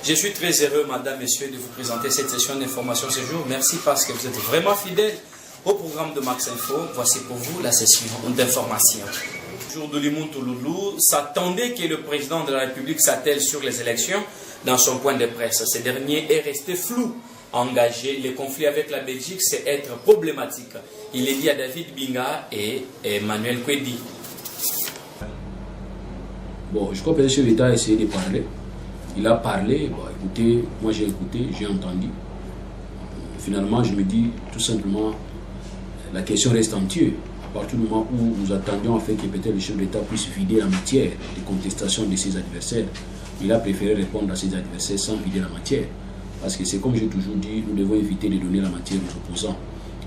Je suis très heureux, madame, messieurs, de vous présenter cette session d'information ce jour. Merci parce que vous êtes vraiment fidèles au programme de Max Info. Voici pour vous la session d'information. Jour de Limuntu Loulou s'attendait que le président de la République s'attelle sur les élections dans son point de presse. Ce dernier est resté flou. Engagé, le conflit avec la Belgique, c'est être problématique. Il est dit à David Binga et Emmanuel Kwedi. Bon, je crois que le chef d'État a essayé de parler. Il a parlé, bon, écoutez, moi j'ai écouté, j'ai entendu. Finalement, je me dis tout simplement, la question reste entière. À partir du moment où nous attendions afin que peut-être le chef d'État puisse vider la matière de contestation de ses adversaires, il a préféré répondre à ses adversaires sans vider la matière. Parce que c'est comme j'ai toujours dit, nous devons éviter de donner la matière aux opposants.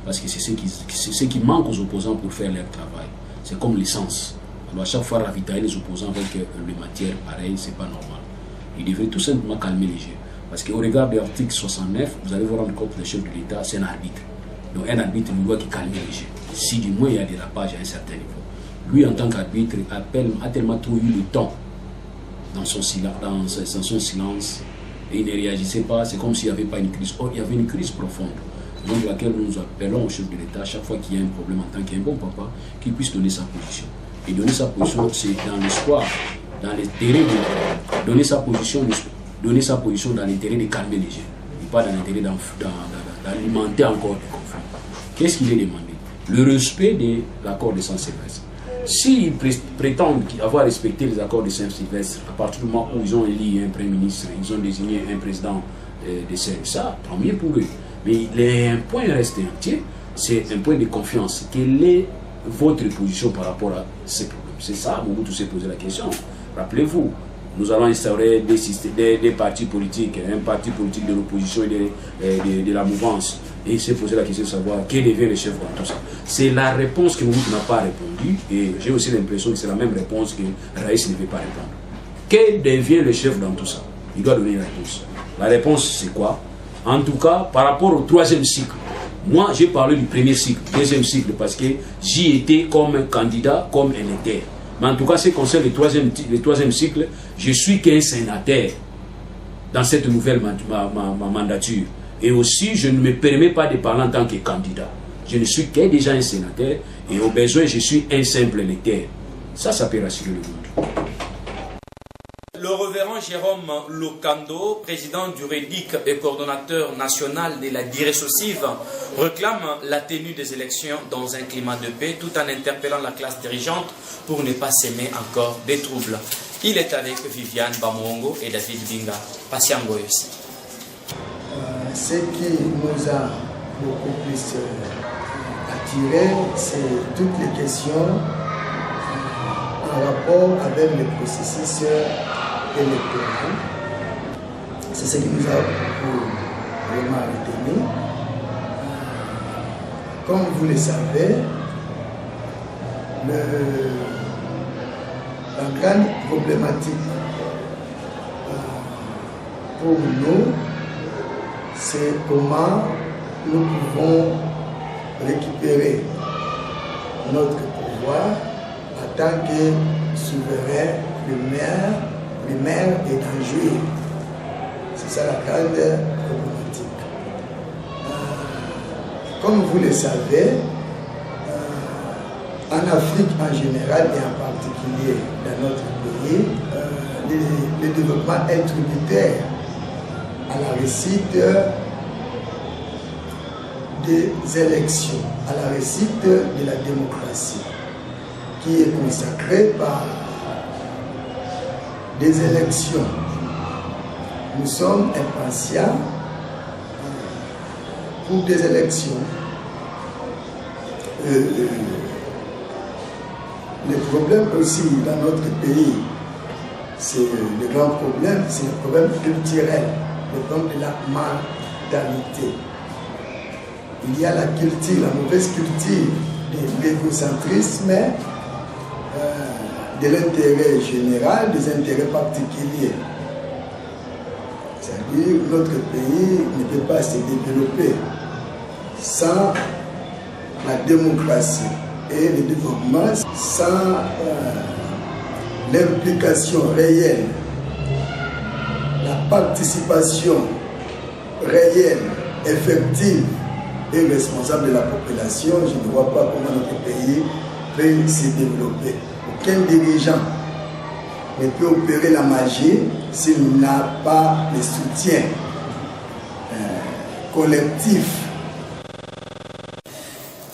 Parce que c'est ce qui manque aux opposants pour faire leur travail. C'est comme l'essence. Alors à chaque fois ravitailler les opposants avec les matières pareilles, c'est pas normal. Il devrait tout simplement calmer les jeux. Parce qu'au regard de l'article 69, vous allez vous rendre compte que le chef de l'État, c'est un arbitre. Donc un arbitre ne doit que calmer les jeux. Si du moins il y a des rapages à un certain niveau. Lui, en tant qu'arbitre, a tellement trop eu le temps dans son silence. Et il ne réagissait pas, c'est comme s'il n'y avait pas une crise. Or, il y avait une crise profonde. Donc, laquelle nous appelons au chef de l'État, chaque fois qu'il y a un problème en tant qu'un bon papa, qu'il puisse donner sa position. Et donner sa position, c'est dans l'espoir, dans l'intérêt de donner sa position dans l'intérêt de calmer les gens, et pas dans l'intérêt d'alimenter encore des conflits. Qu'est-ce qu'il est demandé? Le respect de l'accord de Saint-Sylvestre. S'ils prétendent avoir respecté les accords de Saint-Sylvestre, à partir du moment où ils ont élu un Premier ministre, ils ont désigné un président de ça, tant mieux pour eux. Mais un point reste entier, c'est un point de confiance. Quelle est votre position par rapport à ces problèmes? C'est ça, Mobutu s'est posé la question. Rappelez-vous, nous allons instaurer des partis politiques, un parti politique de l'opposition et de la mouvance. Et il s'est posé la question de savoir quel devient le chef dans tout ça. C'est la réponse que Mobutu n'a pas répondu. Et j'ai aussi l'impression que c'est la même réponse que Raïs ne veut pas répondre. Quel devient le chef dans tout ça? Il doit donner une réponse. La réponse, c'est quoi? En tout cas, par rapport au troisième cycle. Moi, j'ai parlé du premier cycle, deuxième cycle, parce que j'y étais comme un candidat, comme un électeur. Mais en tout cas, ce qui concerne le troisième cycle, je suis qu'un sénateur dans cette nouvelle mandature. Et aussi, je ne me permets pas de parler en tant que candidat. Je ne suis que déjà un sénateur et au besoin, je suis un simple électeur. Ça peut rassurer le monde. Le révérend Jérôme Lokando, président du REDIC et coordonnateur national de la Diressocive, réclame la tenue des élections dans un climat de paix tout en interpellant la classe dirigeante pour ne pas s'aimer encore des troubles. Il est avec Viviane Bamongo et David Binga. Patiengo aussi. Ce qui nous a beaucoup plus attiré, c'est toutes les questions en rapport avec le processus électoral. C'est ce qui nous a vraiment retenu. Comme vous le savez, la grande problématique pour nous, c'est comment nous pouvons récupérer notre pouvoir en tant que souverain primaire et dangereux. C'est ça la grande problématique. Comme vous le savez, en Afrique en général et en particulier dans notre pays, le développement est tributaire à la réussite des élections, à la réussite de la démocratie, qui est consacrée par des élections. Nous sommes impatients pour des élections. Le problème aussi dans notre pays, c'est le grand problème, c'est le problème culturel, le problème de la mentalité. Il y a la culture, la mauvaise culture de l'égocentrisme, de l'intérêt général, des intérêts particuliers. C'est-à-dire que notre pays ne peut pas se développer sans la démocratie et le développement, sans l'implication réelle, la participation réelle, effective et responsable de la population, je ne vois pas comment notre pays peut se développer. Aucun dirigeant ne peut opérer la magie s'il n'a pas le soutien collectif.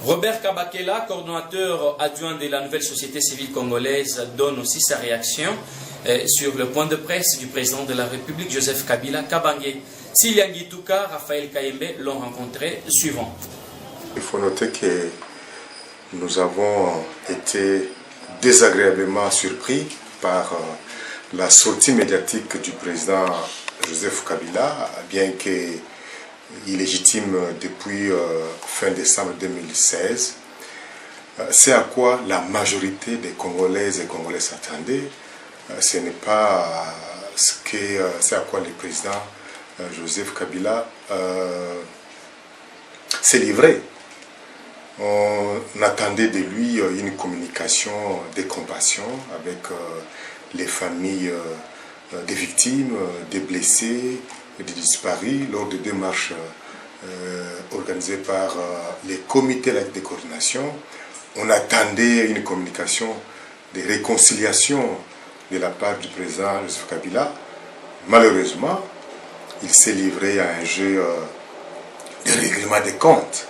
Robert Kabakela, coordonnateur adjoint de la nouvelle société civile congolaise, donne aussi sa réaction sur le point de presse du président de la République, Joseph Kabila Kabange. Siliangi Touka, Raphaël Kayembe l'ont rencontré suivant. Il faut noter que nous avons été désagréablement surpris par la sortie médiatique du président Joseph Kabila, bien qu'il légitime depuis fin décembre 2016. C'est à quoi la majorité des Congolaises et Congolais s'attendaient. Ce n'est pas c'est à quoi le président Joseph Kabila s'est livré. On attendait de lui une communication de compassion avec les familles des victimes, des blessés, des disparus lors de démarches organisées par les comités de coordination. On attendait une communication de réconciliation de la part du président Joseph Kabila. Malheureusement, il s'est livré à un jeu de règlement des comptes.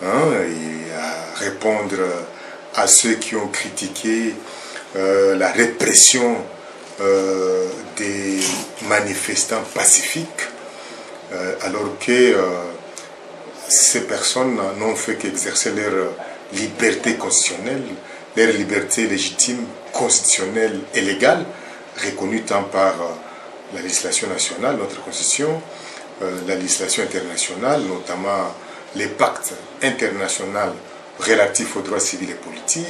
Et à répondre à ceux qui ont critiqué la répression des manifestants pacifiques, alors que ces personnes n'ont fait qu'exercer leur liberté constitutionnelle, leur liberté légitime, constitutionnelle et légale, reconnue tant par la législation nationale, notre constitution, la législation internationale, notamment les pactes internationaux relatifs aux droits civils et politiques,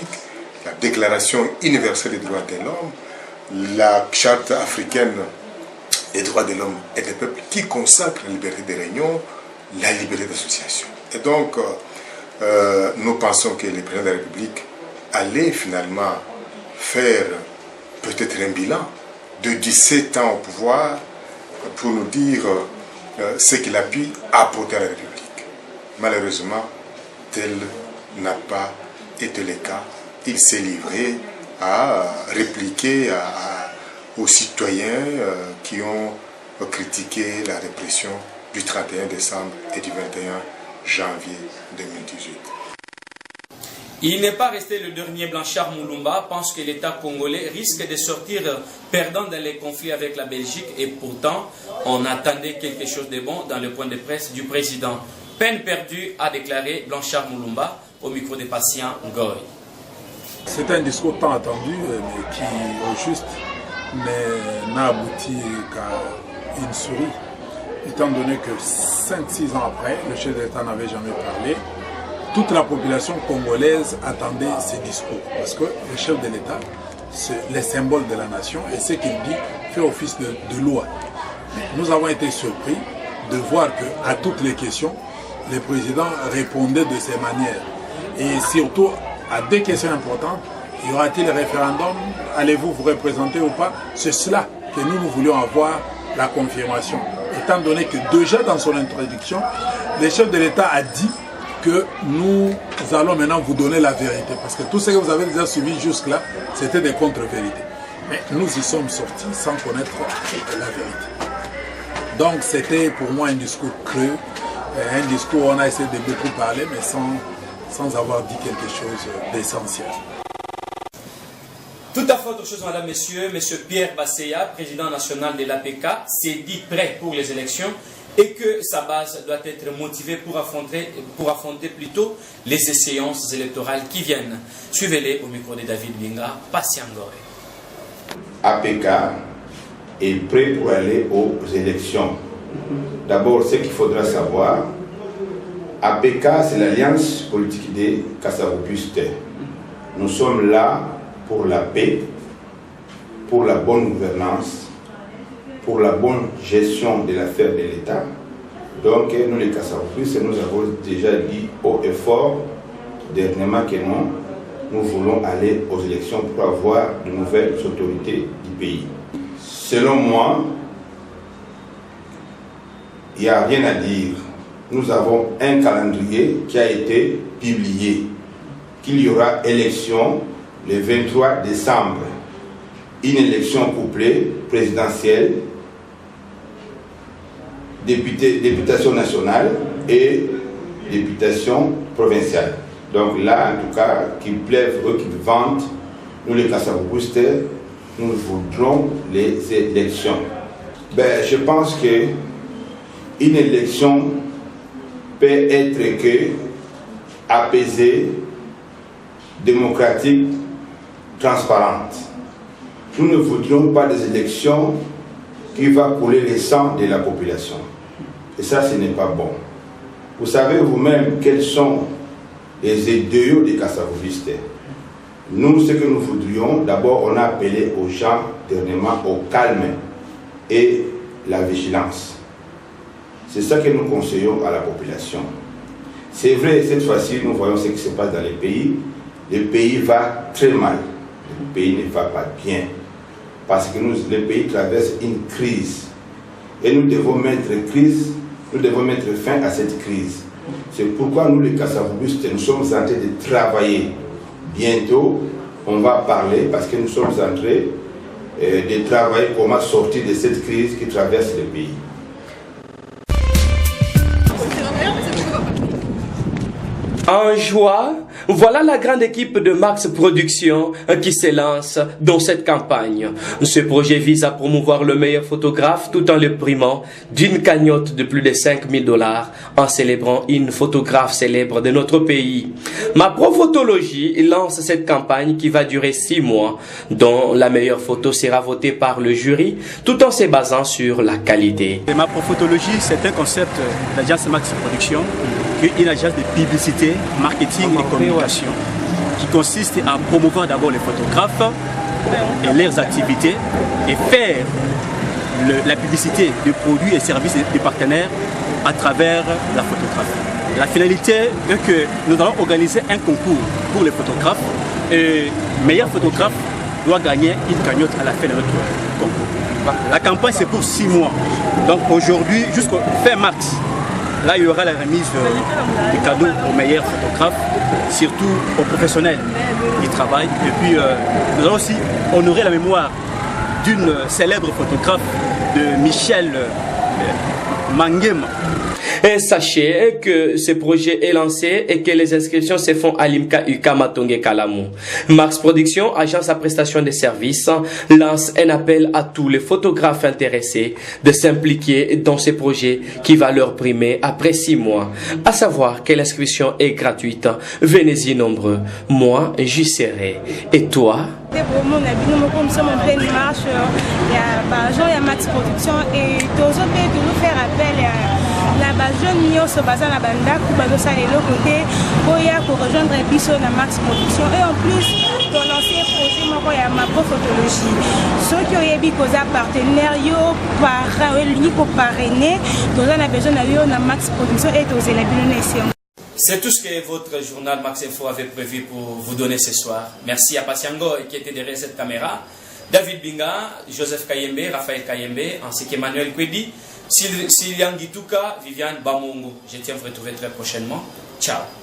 la Déclaration universelle des droits de l'homme, la Charte africaine des droits de l'homme et des peuples qui consacre la liberté de réunion, la liberté d'association. Et donc, nous pensons que le président de la République allait finalement faire peut-être un bilan de 17 ans au pouvoir pour nous dire ce qu'il a pu apporter à la République. Malheureusement, tel n'a pas été le cas. Il s'est livré à répliquer aux citoyens qui ont critiqué la répression du 31 décembre et du 21 janvier 2018. Il n'est pas resté le dernier. Blanchard Moulumba pense que l'État congolais risque de sortir perdant dans les conflits avec la Belgique et pourtant on attendait quelque chose de bon dans le point de presse du président. Peine perdue, a déclaré Blanchard Moulumba au micro des patients Ngoy. C'est un discours tant attendu, mais qui, au juste, n'a abouti qu'à une souris. Étant donné que 5-6 ans après, le chef de l'État n'avait jamais parlé, toute la population congolaise attendait ces discours. Parce que le chef de l'État, c'est le symbole de la nation et ce qu'il dit fait office de loi. Nous avons été surpris de voir qu'à toutes les questions, le président répondait de ces manières. Et surtout, à deux questions importantes, y aura-t-il un référendum? Allez-vous vous représenter ou pas? C'est cela que nous voulions avoir la confirmation. Étant donné que déjà dans son introduction, le chef de l'État a dit que nous allons maintenant vous donner la vérité. Parce que tout ce que vous avez déjà suivi jusque-là, c'était des contre-vérités. Mais nous y sommes sortis sans connaître la vérité. Donc c'était pour moi un discours creux, un discours où on a essayé de beaucoup parler, mais sans avoir dit quelque chose d'essentiel. Tout à fait autre chose, madame, messieurs. Monsieur Pierre Basseya, président national de l'APK, s'est dit prêt pour les élections et que sa base doit être motivée pour affronter plutôt les échéances électorales qui viennent. Suivez-les au micro de David Binga, Patient Goré. APK est prêt pour aller aux élections. D'abord, ce qu'il faudra savoir, APK, c'est l'Alliance politique des Kassavopustes. Nous sommes là pour la paix, pour la bonne gouvernance, pour la bonne gestion de l'affaire de l'État. Donc, nous les Kassavopustes, nous avons déjà dit haut et fort, dernièrement que nous voulons aller aux élections pour avoir de nouvelles autorités du pays. Selon moi, il n'y a rien à dire. Nous avons un calendrier qui a été publié, qu'il y aura élection le 23 décembre. Une élection couplée, présidentielle, députation nationale et députation provinciale. Donc là, en tout cas, qu'ils plèvent, eux qui vantent, nous les Kassavoubouistes, nous voudrons les élections. Je pense qu'une élection peut être que apaisée, démocratique, transparente. Nous ne voudrions pas des élections qui vont couler le sang de la population. Et ça, ce n'est pas bon. Vous savez vous-même quels sont les idéaux des Kassavoubistes. Nous, ce que nous voudrions, d'abord, on a appelé aux gens dernièrement au calme et la vigilance. C'est ça que nous conseillons à la population. C'est vrai, cette fois-ci, nous voyons ce qui se passe dans les pays. Le pays va très mal. Le pays ne va pas bien. Parce que le pays traverse une crise. Et nous devons mettre fin à cette crise. C'est pourquoi nous, les Kassavoubistes, nous sommes en train de travailler. Bientôt, on va parler, parce que nous sommes en train de travailler comment sortir de cette crise qui traverse le pays. En joie, voilà la grande équipe de Max Production qui s'élance dans cette campagne. Ce projet vise à promouvoir le meilleur photographe tout en le primant d'une cagnotte de plus de 5 000 $ en célébrant une photographe célèbre de notre pays. Ma Profotologie lance cette campagne qui va durer 6 mois, dont la meilleure photo sera votée par le jury tout en se basant sur la qualité. Ma Profotologie, c'est un concept d'agence Max Production, qui est une agence de publicité, marketing et communication qui consiste à promouvoir d'abord les photographes et leurs activités et faire la publicité de produits et services de partenaires à travers la photographie. La finalité est que nous allons organiser un concours pour les photographes et le meilleur photographe doit gagner une cagnotte à la fin de notre concours. La campagne c'est pour 6 mois, donc aujourd'hui jusqu'au fin mars. Là, il y aura la remise des cadeaux aux meilleurs photographes, surtout aux professionnels qui travaillent. Et puis, nous allons aussi honorer la mémoire d'une célèbre photographe de Michel Mangema. Et sachez que ce projet est lancé et que les inscriptions se font à l'IMCA UCA Matonge Kalamou. Max Production, agence à prestation de services, lance un appel à tous les photographes intéressés de s'impliquer dans ce projet qui va leur primer après 6 mois. À savoir que l'inscription est gratuite. Venez-y nombreux. Moi, j'y serai. Et toi? Nous sommes en pleine marche, il y a Max Production et toujours faire appel à jeunes nyonso baza na bandako bazosalela côté boya pour rejoindre biso na Max Production et en plus pour lancer projet moko ya ma Profotologie. Ceux qui oyebi koza partenaire yo para elingi ko parrainer toza na besoin na yo na Max Production et tozela bino na. C'est tout ce que votre journal Max Info avait prévu pour vous donner ce soir. Merci à Patiango qui était derrière cette caméra, David Binga, Joseph Kayembe, Raphaël Kayembe, ainsi qu'Emmanuel Kwedi, Sylvian Gituka, Viviane Bamongo. Je tiens à vous retrouver très prochainement. Ciao.